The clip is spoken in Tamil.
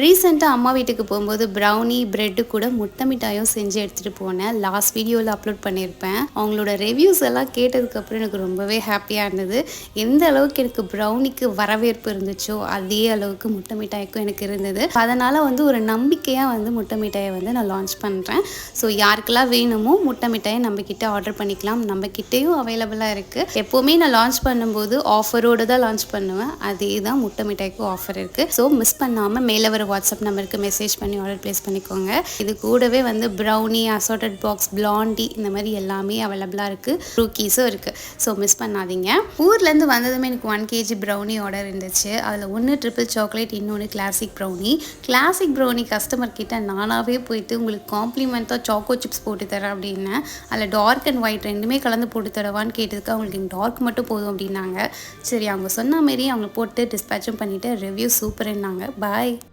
ரீசெண்டா அம்மா வீட்டுக்கு போகும்போது ப்ரௌனி, பிரெட் கூட முட்டை மிட்டாயும் செஞ்சு எடுத்துட்டு போனேன். லாஸ்ட் வீடியோல அப்லோட் பண்ணியிருப்பேன். அவங்களோட ரிவ்யூஸ் எல்லாம் கேட்டதுக்கப்புறம் எனக்கு ரொம்பவே ஹேப்பியா இருந்தது. எந்த அளவுக்கு எனக்கு ப்ரௌனிக்கு வரவேற்பு இருந்துச்சோ, அதே அளவுக்கு முட்டை மிட்டாய்க்கும் எனக்கு இருந்தது. அதனால ஒரு நம்பிக்கையா முட்டை மிட்டாய நான் லான்ச் பண்றேன். ஸோ யாருக்கெல்லாம் வேணுமோ முட்டை மிட்டாய நம்ம கிட்ட ஆர்டர் பண்ணிக்கலாம். நம்ம கிட்டேயும் அவைலபிளா இருக்கு. எப்பவுமே நான் லான்ச் பண்ணும்போது ஆஃபரோட தான் லான்ச் பண்ணுவேன். அதே தான் முட்டை மிட்டாய்க்கும் ஆஃபர் இருக்கு. ஸோ மிஸ் பண்ணாம மேல வர வாட்ஸ்அப் நம்பருக்கு மெசேஜ் பண்ணி ஆர்டர் பிளேஸ் பண்ணிக்கோங்க. இது கூடவே ப்ரௌனி, அசார்டட் பாக்ஸ், பிளாண்டி இந்த மாதிரி எல்லாமே அவைலபிளாக இருக்குது. குக்கீஸும் இருக்குது. ஸோ மிஸ் பண்ணாதீங்க. ஊர்லேருந்து வந்ததுமே எனக்கு 1 kg ப்ரௌனி ஆர்டர் இருந்துச்சு. அதில் ஒன்று ட்ரிபிள் சாக்லேட், இன்னொன்று classic brownie. Classic brownie customer கிட்ட நானாகவே போயிட்டு உங்களுக்கு காம்ப்ளிமெண்ட்டாக சாக்கோ சிப்ஸ் போட்டு தரேன் அப்படின்னேன். அதில் டார்க் அண்ட் ஒயிட் ரெண்டுமே கலந்து போட்டு தரவான்னு கேட்டதுக்கு அவங்களுக்கு டார்க் மட்டும் போதும் அப்படின்னாங்க. சரி, அவங்க சொன்ன மாரி அவங்க போட்டு டிஸ்பேச்சும் பண்ணிவிட்டு ரிவ்யூ சூப்பர்னாங்க. பாய்.